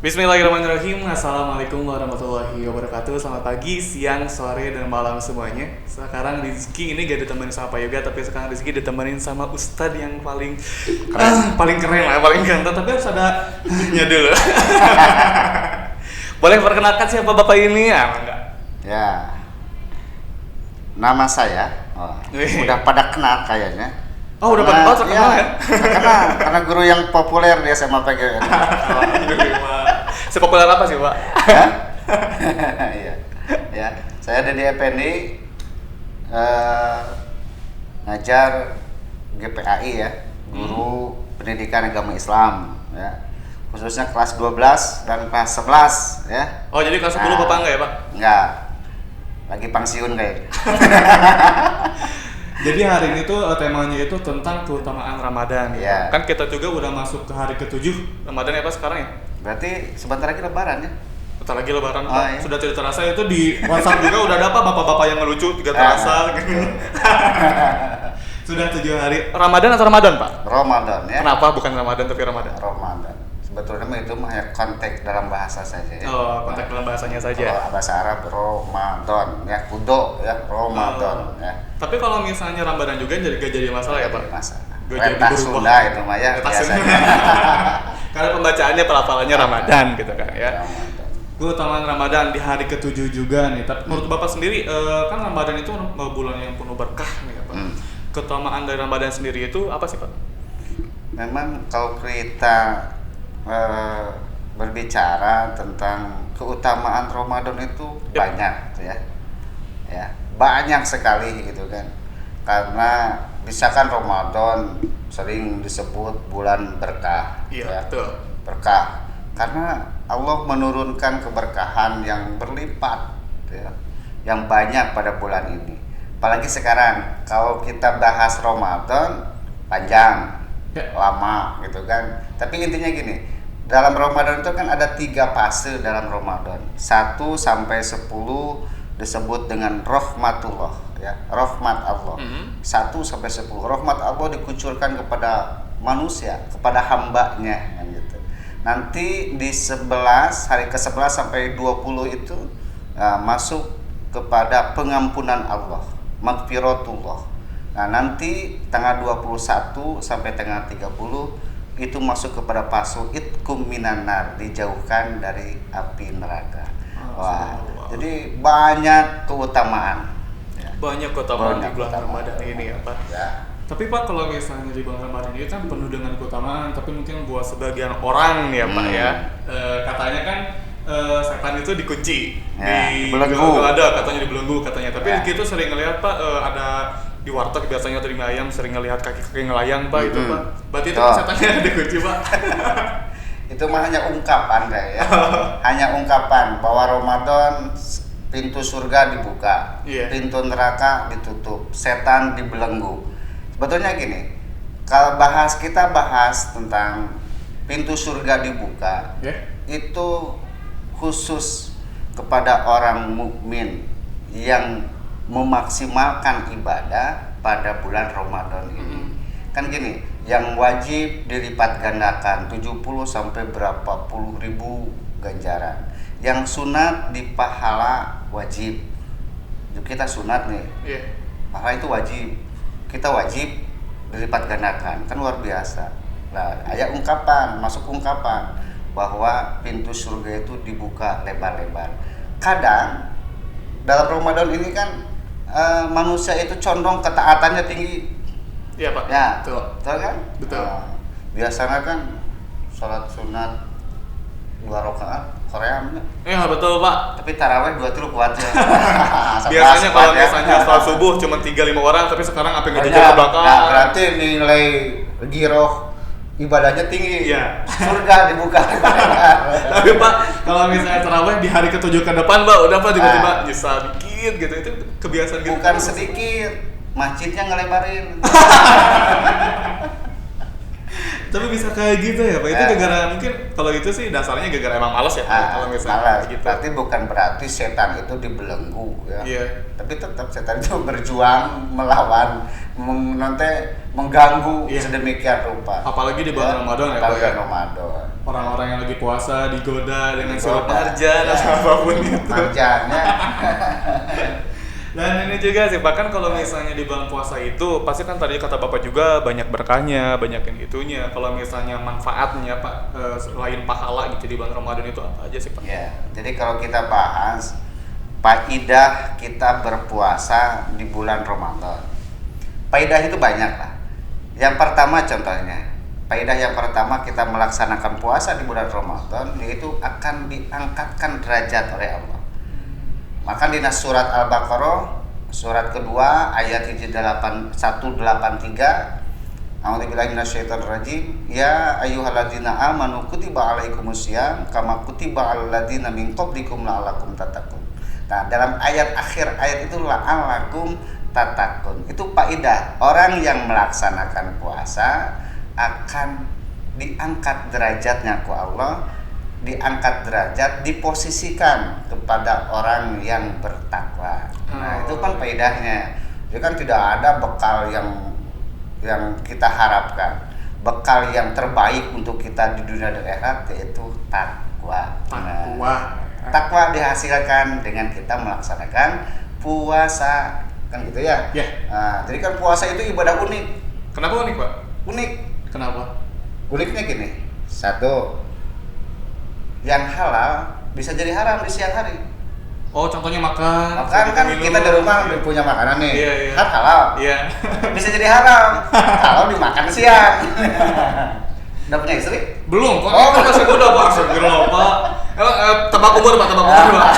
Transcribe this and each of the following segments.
Bismillahirrahmanirrahim. Assalamualaikum warahmatullahi wabarakatuh. Selamat pagi, siang, sore, dan malam semuanya. Sekarang Rizky ini gak ditemenin sama Pak Yoga, tapi sekarang Rizky ditemenin sama Ustadz yang paling paling keren lah, paling ganteng. Tapi harus ada nya dulu. Boleh perkenalkan siapa Bapak ini? Enggak. Ya, nama saya, udah pada kenal kayaknya. Oh, udah pada terkenal ya? Kenal, karena guru yang populer di SMA PGN. Sepopuler apa sih, Pak? Ya, iya. Ya, saya Dedi Effendi, ngajar GPAI ya, guru pendidikan agama Islam, ya. Khususnya kelas 12 dan kelas 11 ya. Oh, jadi kelas 10 Bapak enggak ya, Pak? Enggak. Lagi pensiun kayak. Jadi hari ini tuh temanya itu tentang keutamaan Ramadan ya. Ya. Kan kita juga udah masuk ke hari ke-7 Ramadan ya Pak sekarang ya? Berarti sebentar lagi lebaran ya? Bentar lagi lebaran Oh, Pak. iya. Sudah tidak terasa itu di WhatsApp juga udah ada Pak bapak-bapak yang ngelucu tidak terasa gitu. Sudah 7 hari. Ramadan atau Ramadan Pak? Ramadan ya. Kenapa bukan Ramadan tapi Ramadan? Ramadan. Sebetulnya mah itu mah ya konteks dalam bahasa saja ya. Oh, konteks dalam bahasanya saja. Kalau bahasa Arab Ramadan ya, kudo ya, Ramadan ya. Tapi kalau misalnya Ramadan juga jadi gak jadi masalah ya Pak? Masalah. Gak jadi Rentah berubah. Sunda itu mah ya Rentah biasanya. Sunda. Karena pembacaannya pelafalannya Ramadan gitu kan ya. Ramadan. Keutamaan Ramadan di hari ke-7 juga nih. Tapi menurut Bapak sendiri kan Ramadan itu bulan yang penuh berkah nih ya Pak. Keutamaan dari Ramadan sendiri itu apa sih Pak? Memang kalau kita berbicara tentang keutamaan Ramadan itu banyak ya. Ya, banyak sekali gitu kan. Karena misalkan Ramadan sering disebut bulan berkah. Iya, ya. betul. Berkah. Karena Allah menurunkan keberkahan yang berlipat ya, yang banyak pada bulan ini. Apalagi sekarang kalau kita bahas Ramadan panjang, lama gitu kan. Tapi intinya gini, dalam Ramadan itu kan ada 3 fase dalam Ramadan. 1 sampai 10 disebut dengan rahmatullah ya, rahmat Allah. 1 sampai 10 rahmat Allah dikucurkan kepada manusia, kepada hambanya kan gitu. Nanti di 11 hari ke-11 sampai 20 itu masuk kepada pengampunan Allah, maghfiratullah. Nah, nanti tanggal 21 sampai tanggal 30 itu masuk kepada pasu itkum minanar, dijauhkan dari api neraka. Wah, jadi banyak keutamaan. Ya. Banyak keutamaan di bulan keutamaan. Ramadan ini ya Pak. Ya. Tapi Pak kalau misalnya di bulan Ramadan itu kan penuh dengan keutamaan, tapi mungkin buat sebagian orang nih ya Pak ya, katanya kan setan itu dikunci, Ya, di belenggu. ada katanya dibelenggu katanya. Tapi Ya. gitu sering ngelihat Pak ada di warteg biasanya atau di mie ayam sering ngelihat kaki-kaki ngelayang Pak itu Pak. Berarti itu kan setannya dikunci Pak. Itu mah hanya ungkapan kayak ya. Hanya ungkapan bahwa Ramadan pintu surga dibuka, Iya. pintu neraka ditutup, setan dibelenggu. Sebetulnya gini, kalau kita bahas tentang pintu surga dibuka, itu khusus kepada orang mukmin yang memaksimalkan ibadah pada bulan Ramadan ini. Kan gini, yang wajib dilipat gandakan 70 sampai berapa puluh ribu ganjaran. Yang sunat di pahala wajib. Kita sunat nih. Iya. Pahala itu wajib. Kita wajib dilipat gandakan. Kan luar biasa. Nah, ada ungkapan, masuk ungkapan bahwa pintu surga itu dibuka lebar-lebar. Kadang dalam Ramadan ini kan manusia itu condong ketaatannya tinggi. Iya Pak. Ya, Betul kan? Betul. Biasanya kan sholat sunat 2 rakaat Korea mana? Iya betul Pak. Tapi taraweh 2 tuh kuat ya. Biasanya kalau ya. misalnya sholat subuh cuma 3-5 orang, tapi sekarang apa yang Banyak. ngejejer ke belakang. Nah, berarti nilai giroh ibadahnya tinggi. Iya. Surga dibuka. Tapi Pak, kalau misalnya terawih di hari ke-7 ke depan Pak, udah Pak tiba-tiba nyesal dikit gitu, itu kebiasaan gitu. Bukan sedikit, masjidnya ngelebarin. Tapi bisa kayak gitu ya Pak, itu gara-gara mungkin kalau itu sih dasarnya gara-gara emang males ya kalau misalnya malas. gitu. Berarti bukan berarti setan itu dibelenggu ya. Iya. Tapi tetap setan itu berjuang melawan, mengganggu sedemikian rupa. Apalagi di bulan Ramadan ya Pak. Apalagi Ramadan. orang-orang yang lagi puasa digoda dengan surat Digoda, marjan ya. atau apapun itu. Marjannya. Dan ini juga sih, bahkan kalau misalnya di bulan puasa itu pasti kan tadi kata Bapak juga banyak berkahnya, banyak yang itunya. Kalau misalnya manfaatnya Pak, selain pahala gitu di bulan Ramadan itu apa aja sih Pak? Ya, jadi kalau kita bahas faidah kita berpuasa di bulan Ramadan, faidah itu banyak lah. Yang pertama contohnya, faidah yang pertama kita melaksanakan puasa di bulan Ramadan yaitu akan diangkatkan derajat oleh Allah. Maka di surat Al-Baqarah surat kedua ayat 183, A'udzubillahi minasyaitonir rajim, ya ayyuhalladzina amanu kutiba alaikumusiyam kama kutiba alal ladzina min qablikum la'allakum tattaqun. Nah, dalam ayat akhir ayat itu la'allakum tattaqun. Itu faidah, orang yang melaksanakan puasa akan diangkat derajatnya ku Allah, diangkat derajat, diposisikan kepada orang yang bertakwa. Nah, itu kan faedahnya. Jadi kan tidak ada bekal yang kita harapkan. Bekal yang terbaik untuk kita di dunia dan akhirat yaitu takwa. Takwa dihasilkan dengan kita melaksanakan puasa, kan gitu ya? Ya. Nah, jadi kan puasa itu ibadah unik. Kenapa unik Pak? Unik. Kenapa? Uniknya gini. Satu, yang halal bisa jadi haram di siang hari. Oh, contohnya makan. Makan kan minum. kita di rumah punya makanan nih, Iya, iya. kan halal. Iya. Bisa jadi haram kalau dimakan siang. Udah punya istri? Belum, kok Oh. kita masih muda Pak. Astagfirullah Pak. Tebak umur Pak, tebak umur Pak.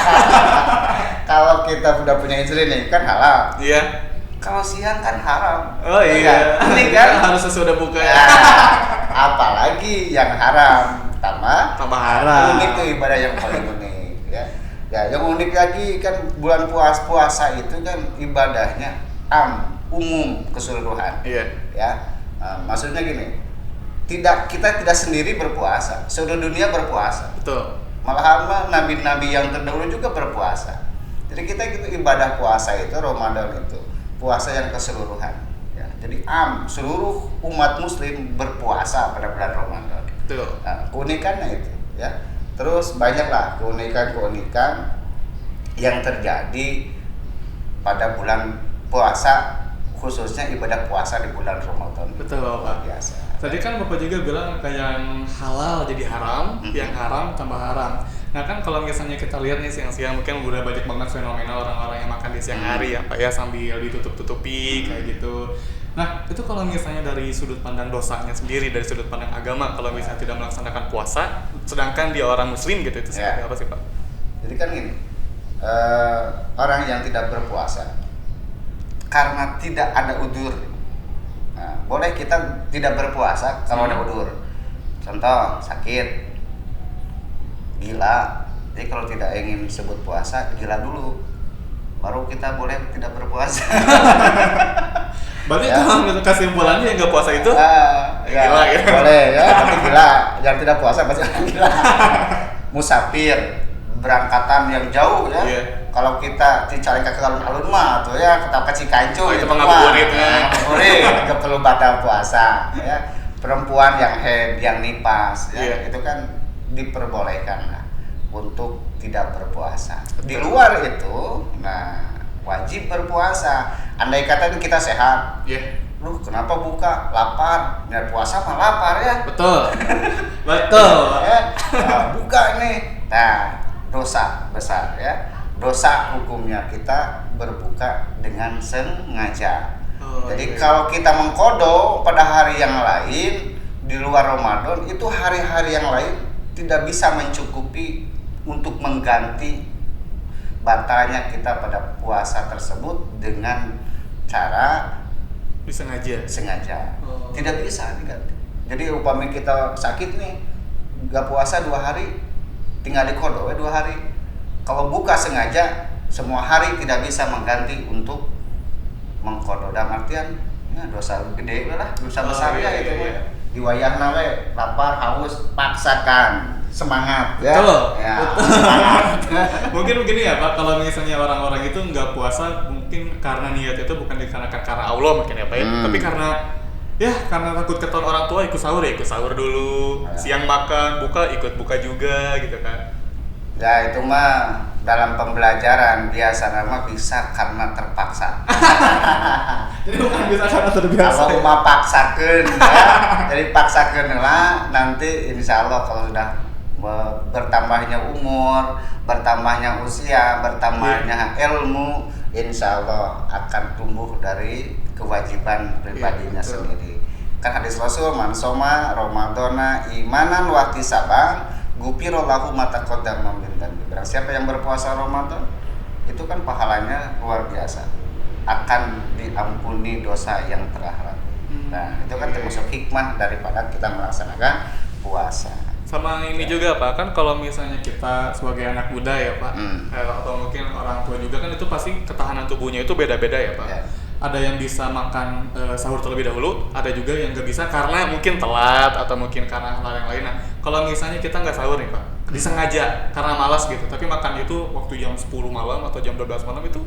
Kalau kita udah punya istri nih kan halal. Iya. Kalau siang kan haram. Oh iya. Ini kan harus sesudah buka ya. Nah, apalagi yang haram tambah haram. unik tuh ibadah yang paling unik ya. Ya, yang unik lagi kan bulan puasa itu kan ibadahnya umum keseluruhan. Iya. Ya, maksudnya gini, kita tidak sendiri berpuasa, seluruh dunia berpuasa. Betul. Malahan nabi-nabi yang terdahulu juga berpuasa. Jadi kita itu ibadah puasa itu Ramadan itu puasa yang keseluruhan. Ya, jadi seluruh umat Muslim berpuasa pada bulan Ramadan. Betul. Nah, keunikannya itu, ya. Terus banyaklah keunikan yang terjadi pada bulan puasa, khususnya ibadah puasa di bulan Ramadan. Betul Pak. Biasa. Tadi kan Bapak juga bilang kayak yang halal jadi haram, yang haram tambah haram. Nah kan kalau misalnya kita lihat nih siang-siang mungkin udah banyak banget fenomena orang-orang yang makan di siang hari ya Pak ya, sambil ditutup-tutupi kayak gitu. Nah itu kalau misalnya dari sudut pandang dosanya sendiri, dari sudut pandang agama, kalau misalnya tidak melaksanakan puasa, sedangkan dia orang muslim gitu, itu seperti apa sih Pak? Jadi kan gini, orang yang tidak berpuasa karena tidak ada udzur. Nah, boleh kita tidak berpuasa kalau ada udzur. Contoh sakit, gila. Jadi kalau tidak ingin sebut puasa, gila dulu, baru kita boleh tidak berpuasa. Berarti kalau kesimpulannya yang nggak puasa itu ya, gila ya? Boleh ya, tapi gila. Yang tidak puasa pasti gila. Musafir, berangkatan yang jauh ya. Iya. Kalau kita dicari ke alun-alun mah tuh ya, kita ke Cikancu itu ngabuburit ya. Ngabuburit, nggak perlu batal puasa ya. Perempuan yang haid, yang nipas ya, itu kan diperbolehkan lah untuk tidak berpuasa. Di luar itu, nah wajib berpuasa. Andai kata kita sehat, lu kenapa buka? Lapar. Biar puasa mah lapar ya. Betul. Betul. Ya, nah, buka nih. Nah, dosa besar ya. Dosa hukumnya kita berbuka dengan sengaja. Jadi kalau kita mengkodok pada hari yang lain di luar Ramadan, itu hari-hari yang lain tidak bisa mencukupi untuk mengganti batalnya kita pada puasa tersebut dengan cara sengaja. Tidak bisa diganti. Jadi upami kita sakit nih, nggak puasa 2 hari, tinggal dikodok 2 hari. Kalau buka sengaja, semua hari tidak bisa mengganti untuk mengkodok. Dalam artian, ya dosa gede lah, dosa besar ya itu. Di wayahna we lapar, haus, paksakan. Semangat ya. Betul. Ya. Mungkin begini ya Pak, kalau misalnya orang-orang itu nggak puasa mungkin karena niat itu bukan dikarenakan karena Allah mungkin ya Pak ya, tapi karena ya karena takut ketahuan orang tua ikut sahur ya ikut sahur dulu, siang makan, buka ikut buka juga gitu kan. Ya itu mah dalam pembelajaran biasa nama bisa karena terpaksa. Jadi bukan bisa karena terbiasa. Kalau mah paksakeun ya, jadi paksakeun lah nanti insya Allah kalau sudah bertambahnya umur, bertambahnya usia, bertambahnya ilmu, insya Allah akan tumbuh dari kewajiban pribadinya sendiri. Kan hadis Rasul, man soma Ramadana imanan wa ihtisaban ghufira lahu ma taqaddama min dhanbi. Barang siapa yang berpuasa Ramadan itu kan pahalanya luar biasa, akan diampuni dosa yang telah lalu. Nah, itu kan termasuk hikmah daripada kita melaksanakan puasa. Sama ini juga Pak, kan kalau misalnya kita sebagai anak muda ya Pak, atau mungkin orang tua juga kan itu pasti ketahanan tubuhnya itu beda-beda ya Pak. Ada yang bisa makan sahur terlebih dahulu, ada juga yang nggak bisa karena mungkin telat atau mungkin karena hal yang lain. Nah, kalau misalnya kita nggak sahur nih Pak, disengaja karena malas gitu, tapi makan itu waktu jam 10 malam atau jam 12 malam itu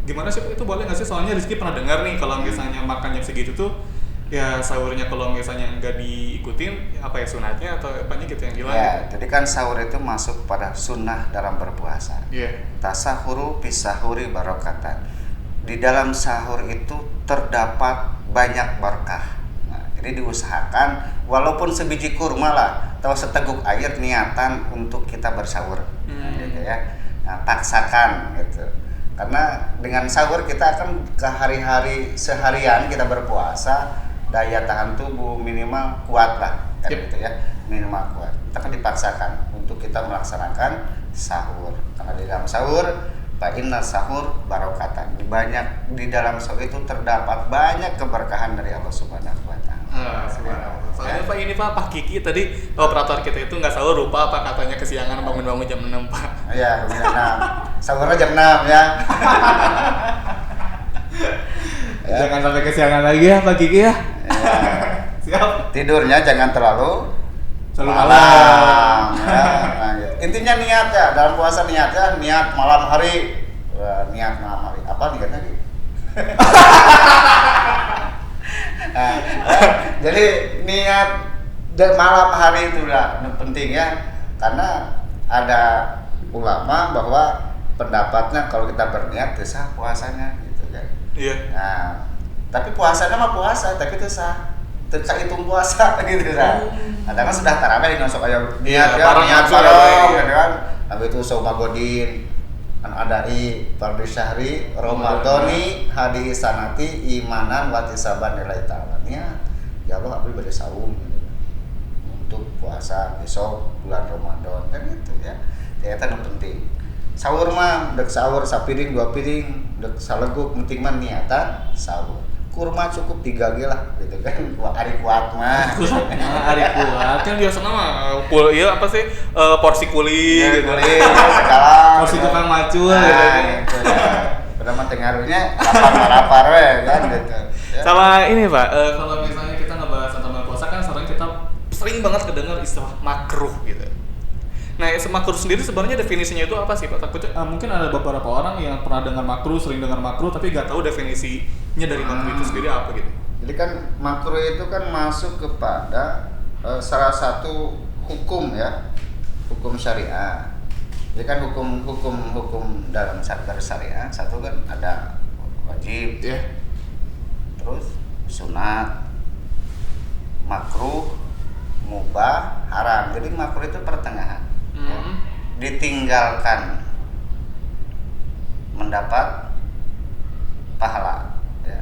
gimana sih Pak? Itu boleh nggak sih? Soalnya Rizky pernah dengar nih kalau misalnya makannya segitu tuh ya sahurnya kalau misalnya nggak diikutin apa ya sunatnya atau apanya gitu yang hilang. Ya, jadi kan sahur itu masuk pada sunnah dalam berpuasa. Tasahuru bisahuri barokatan. Di dalam sahur itu terdapat banyak berkah. Nah, jadi diusahakan walaupun sebiji kurma lah atau seteguk air niatan untuk kita bersahur. Nah, gitu ya. Nah, paksakan gitu. Karena dengan sahur kita akan ke hari-hari seharian kita berpuasa, daya tahan tubuh minimal kuat lah kan gitu ya, minimal kuat. Kita kan dipaksakan untuk kita melaksanakan sahur karena di dalam sahur fa inna sahur barokatan, di dalam sahur itu terdapat banyak keberkahan dari Allah Subhanahu wa taala. Subhanallah. Soalnya Pak ini Pak Kiki tadi operator kita itu nggak sahur, lupa Pak katanya kesiangan bangun-bangun jam 6 Pak. Iya, jam 6. Sahurnya jam 6 ya. Jangan sampai kesiangan lagi ya Pak Kiki ya. Siap. Tidurnya jangan terlalu malam. Ya, nah, gitu. Intinya niat ya, dalam puasa niatnya niat malam hari. Niat malam hari. Apa niatnya gitu? Nah, jadi niat malam hari itu lah penting ya, karena ada ulama bahwa pendapatnya kalau kita berniat itu sah puasanya gitu kan. Iya. Nah, tapi puasanya mah puasa, tapi itu sah. Terus hitung puasa gitu kan. Ada kan sudah tarawih ngasok aja niat ya, niat bareng gitu kan. Habis itu saumagodin an adai fardhu syahri ramadhani hadi sanati imanan wa tisaban lillahi ta'ala. Niat ya Allah abdi bade saum gitu kan. Untuk puasa besok bulan Ramadan kan gitu ya. Ternyata itu penting. Sahur mah dek sahur sapiring 2 piring, dek saleguk penting mah niatan sahur. Kurma cukup 3 ge lah gitu kan. Ari kuat mah. Ari kuat kan biasa mah iya apa sih porsi kulit gitu. Kulit segala. Porsi tukang macul nah, gitu. Gitu ya. Padahal mah tengaruhnya lapar we kan gitu. Ya. Sama ini Pak, kalau misalnya kita ngebahas tentang puasa kan kita sering banget kedengar istilah makruh gitu. Nah, makruh sendiri sebenarnya definisinya itu apa sih Pak? Takutnya mungkin ada beberapa orang yang pernah dengar makruh, sering dengar makruh, tapi nggak tahu definisinya dari makruh itu sendiri apa gitu. Jadi kan makruh itu kan masuk kepada salah satu hukum ya, hukum syariah. Jadi kan hukum dalam syariah satu kan ada wajib, terus sunat, makruh, mubah, haram. Jadi makruh itu pertengahan. Ya, ditinggalkan mendapat pahala ya.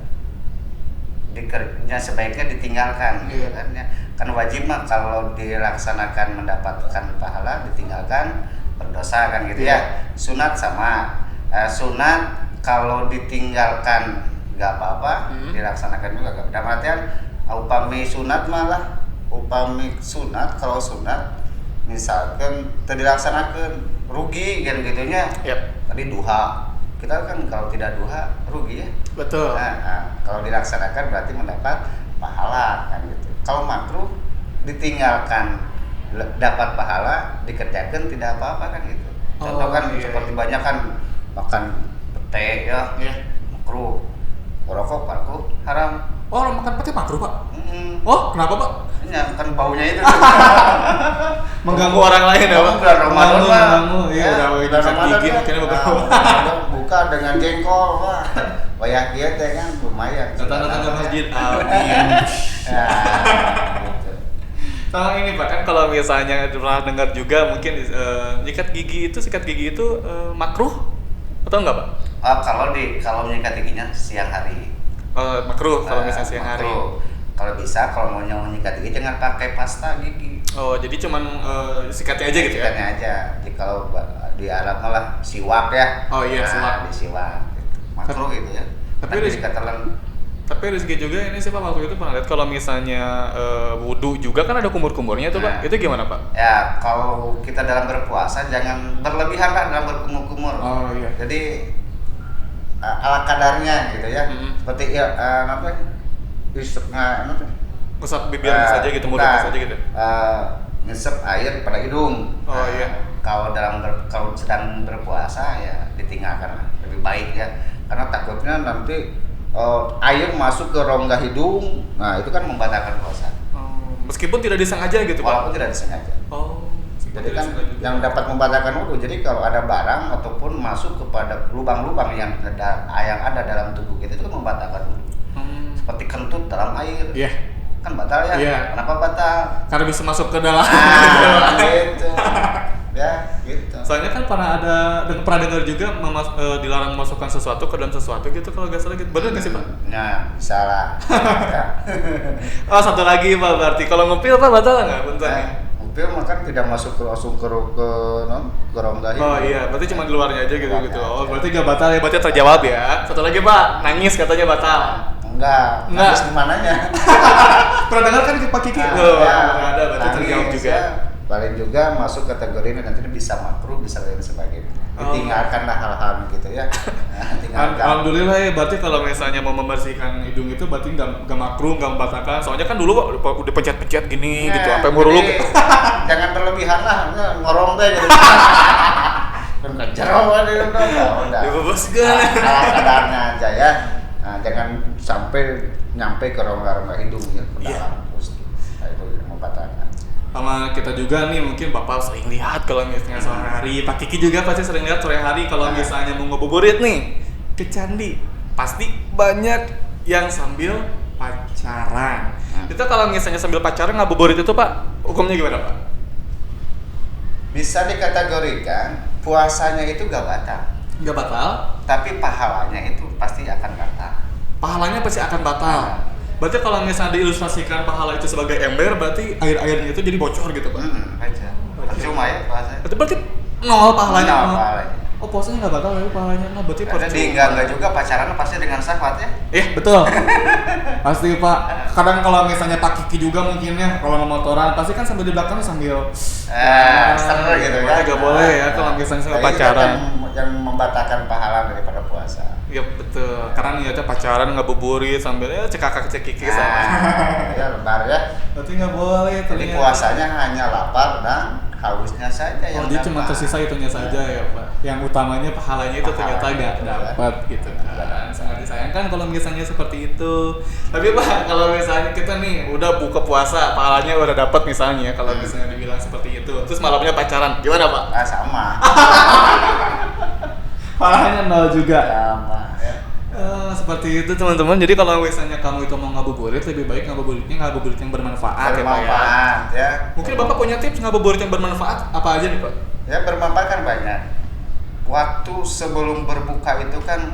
Sebaiknya ditinggalkan gitu kan ya. Kan wajib mah kalau dilaksanakan mendapatkan pahala, ditinggalkan berdosa kan gitu ya. Sunat sama sunat kalau ditinggalkan nggak apa-apa, dilaksanakan juga nggak. Dalam artian upami sunat malah sunat kalau sunat misalkan dilaksanakan rugi kan gitunya. Tadi duha kita kan kalau tidak duha rugi ya. Betul. Nah, kalau dilaksanakan berarti mendapat pahala kan gitu. Kalau makruh ditinggalkan dapat pahala, dikerjakan tidak apa-apa kan gitu. Contoh kan seperti banyak kan makan pete ya, makruh. Merokok makruh, haram. Oh, orang makan pete makruh Pak? Oh, kenapa Pak? Ya, kan baunya itu. Mengganggu orang lain ya Pak? Bulan Ramadan mah. Mengganggu, iya Ya, udah bulan Ramadan gigi kan. mungkin beberapa. Ramadan buka dengan jengkol, wah. Wayah kieu teh kan lumayan. Datang-datang ke masjid, amin. Ya, gitu. Sama ini Pak, kan kalau misalnya pernah dengar juga mungkin sikat gigi itu makruh atau enggak Pak? Kalau menyikat giginya siang hari. Makruh kalau misalnya siang hari. Makruh. Kalau bisa, kalau mau nyikat gigi jangan pakai pasta gigi. Oh, jadi cuman sikatnya aja gitu ya? Sikatnya aja. Jadi kalau di Arab malah siwak ya. Oh iya, siwak. Di siwak. Gitu. Makruh gitu ya. Tapi Nanti dikatakan Tapi rezeki juga ini sih Pak, waktu itu pernah lihat kalau misalnya wudhu juga kan ada kumur-kumurnya tuh Pak. Itu gimana Pak? ya kalau kita dalam berpuasa jangan berlebihan lah dalam berkumur-kumur. Oh iya. Jadi ala kadarnya gitu ya. Seperti ya apa? Usap bibir saja gitu, mulut saja gitu. Ngesep air pada hidung. Oh iya. Kalau sedang berpuasa ya ditinggalkan lah, lebih baik ya. Karena takutnya nanti air masuk ke rongga hidung, nah itu kan membatalkan puasa. Oh, meskipun tidak disengaja gitu Pak? Walaupun tidak disengaja. Oh, Jadi kan yang dapat membatalkan wudhu. Jadi kalau ada barang ataupun masuk kepada lubang-lubang yang ada dalam tubuh kita itu kan membatalkan wudhu. Seperti kentut dalam air. Iya. Kan batal ya? Iya. Kenapa batal? Karena bisa masuk ke dalam. Gitu. Ya, gitu. Soalnya kan pernah dengar juga dilarang memasukkan sesuatu ke dalam sesuatu gitu kalau nggak salah gitu. Benar nggak sih Pak? Nah, salah. Ya. Oh, satu lagi Pak, berarti kalau ngupil Pak batal nggak? Bentar nih. Mobil makan tidak masuk langsung ke rongga hidung. Oh iya, berarti cuma di luarnya aja gitu. Luarnya Oh, aja. berarti nggak batal ya? Berarti terjawab ya. Satu lagi Pak, nangis katanya batal. Enggak. Nangis gimananya? Pernah dengar kan Pak Kiki? Nah, Oh, ya, ada, berarti terjawab nangis, juga. Ya. Paling juga masuk kategori ini nanti bisa makruh, bisa lain sebagainya. Ditinggalkanlah hal-hal gitu ya. Nah, tinggalkan. Alhamdulillah ya, berarti kalau misalnya mau membersihkan hidung itu berarti nggak makruh, nggak membatalkan. Soalnya kan dulu udah pencet-pencet gini gitu, sampai muruluk. Jangan berlebihan lah, ngorong deh gitu. Dan kejerong aja udah. Dibebaskan. Ala kadarnya aja ya. Nah, jangan sampai nyampe ke rongga-rongga hidung ya, ke dalam terus. Nah, itu membatalkan. Sama kita juga nih, mungkin Bapak sering lihat kalau misalnya sore hari, Pak Kiki juga pasti sering lihat sore hari kalau misalnya mau ngabuburit nih ke candi, pasti banyak yang sambil pacaran. Itu kalau misalnya sambil pacaran ngabuburit itu Pak, hukumnya gimana Pak? Bisa dikategorikan puasanya itu gak batal, Nggak batal, tapi pahalanya itu pasti akan batal. pahalanya pasti akan batal. Berarti kalau misalnya diilustrasikan pahala itu sebagai ember, berarti air-airnya itu jadi bocor gitu Pak? Aja. Percuma ya puasa. Berarti nol pahalanya. Nol pahalanya. Oh, puasanya nggak batal tapi pahalanya nol, berarti Karena di enggak juga pacaran pasti dengan syahwat ya. Betul. Pasti Pak. Kadang kalau misalnya Pak Kiki juga mungkin ya, kalau motoran pasti kan sambil di belakang sambil seru gitu kan. Nggak boleh ya kalau misalnya sambil pacaran. Yang membatalkan pahala daripada puasa. Iya betul. Karena niatnya pacaran ngabuburit sambil cekakak-cekiki sama. Ya lebar ya. Berarti nggak boleh. Jadi puasanya hanya lapar dan hausnya saja yang dia cuma tersisa itunya saja ya Pak. Yang utamanya pahalanya itu ternyata nggak dapat gitu kan. Sangat disayangkan kalau misalnya seperti itu. Tapi Pak, kalau misalnya kita nih udah buka puasa, pahalanya udah dapat misalnya, kalau misalnya dibilang seperti itu, terus malamnya pacaran, gimana Pak? Sama. Pahalanya nol juga. Sama ya. Seperti itu teman-teman. Jadi kalau misalnya kamu itu mau ngabuburit, lebih baik ngabuburit yang bermanfaat ya Pak ya. Ya. Mungkin Bapak punya tips ngabuburit yang bermanfaat apa aja nih Pak? Ya bermanfaat kan banyak. Waktu sebelum berbuka itu kan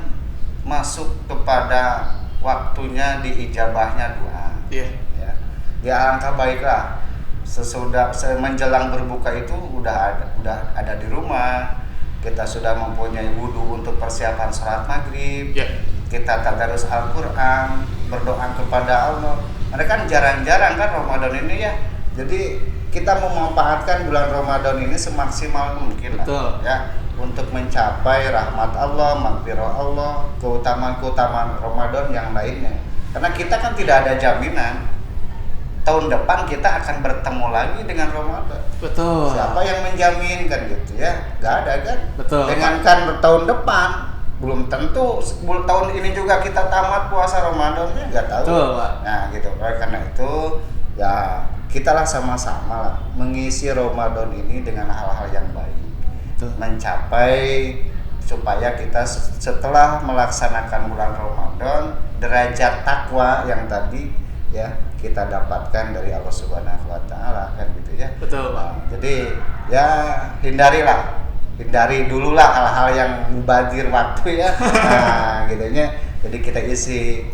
masuk kepada waktunya diijabahnya doa. Iya. Ya. Ya alangkah baiklah menjelang berbuka itu udah ada di rumah. Kita sudah mempunyai wudhu untuk persiapan sholat maghrib. Kita tadarus Al-Quran, berdoa kepada Allah. Karena kan jarang-jarang kan Ramadan ini ya. Jadi kita memanfaatkan bulan Ramadan ini semaksimal mungkin lah, ya, untuk mencapai rahmat Allah, maghfirah Allah, keutamaan-keutamaan Ramadan yang lainnya. Karena kita kan tidak ada jaminan tahun depan kita akan bertemu lagi dengan Ramadan. Betul. Siapa yang menjamin kan gitu ya? Gak ada kan? Betul. Dengan kan tahun depan belum tentu tahun ini juga kita tamat puasa Ramadannya, nggak tahu. Betul, Pak. Nah gitu, karena itu ya kita lah sama-sama lah mengisi Ramadan ini dengan hal-hal yang baik. Betul. Mencapai supaya kita setelah melaksanakan bulan Ramadan derajat takwa yang tadi ya kita dapatkan dari Allah Subhanahu wa taala kan gitu ya. Betul, Pak. Nah, jadi ya hindari dululah hal-hal yang mubazir waktu ya. Nah, gitunya. Jadi kita isi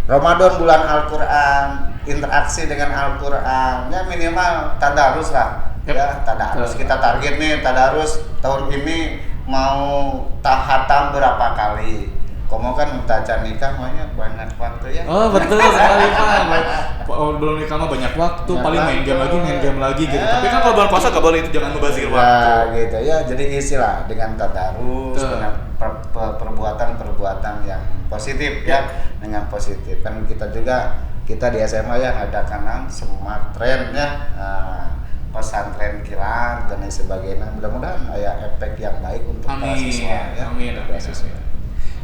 Ramadan bulan Al-Qur'an, interaksi dengan Al-Qur'an. Ya minimal tadarus lah. Yep. Ya, tadarus. Kita target nih tadarus tahun ini mau tahatam berapa kali. Kamu kan membaca nikah maunya banyak waktu ya. Oh betul sekali Pak. Belum nikah mah banyak waktu, Banyak paling main game lagi gitu. Tapi kan kalau bulan puasa gak boleh itu, jangan mubazir waktu. Nah, gitu ya. Jadi isilah dengan tadarus, Betul. dengan perbuatan-perbuatan yang positif ya, dengan positif. Kan kita di SMA ya ada kanan smart trend ya. Pesantren kilat dan lain sebagainya. Mudah-mudahan ada efek yang baik untuk para siswa ya. Amin.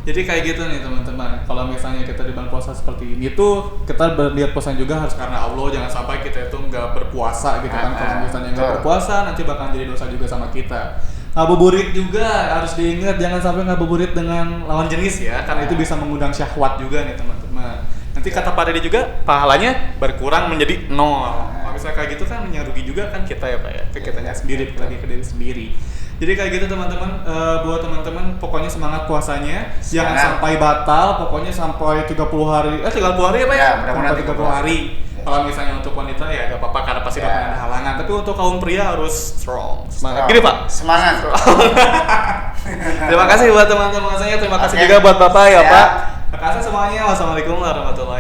Jadi kayak gitu nih teman-teman, kalau misalnya kita di bulan puasa seperti ini tuh kita berniat puasa juga harus karena Allah, jangan sampai kita itu nggak berpuasa gitu kan. Kalau misalnya nggak berpuasa nanti bakal jadi dosa juga sama kita. Ngabuburit juga harus diingat, jangan sampai ngabuburit dengan lawan jenis ya, karena itu bisa mengundang syahwat juga nih teman-teman. Nanti kata Pak Dede juga pahalanya berkurang menjadi 0. Kalau misalnya kayak gitu kan yang rugi juga kan kita ya Pak ya, kitanya sendiri, lagi ke diri sendiri. Jadi kayak gitu teman-teman, buat teman-teman pokoknya semangat puasanya, jangan sampai batal, pokoknya sampai 30 hari ya Pak ya? Mudah-mudahan 30 hari. Kalau misalnya untuk wanita ya gak apa-apa karena pasti bakal ada halangan, tapi untuk kaum pria harus strong. Semangat. Gini Pak. Semangat. Terima kasih buat teman-teman saya, terima kasih juga buat Bapak ya Pak. Terima kasih semuanya. Wassalamualaikum warahmatullahi wabarakatuh.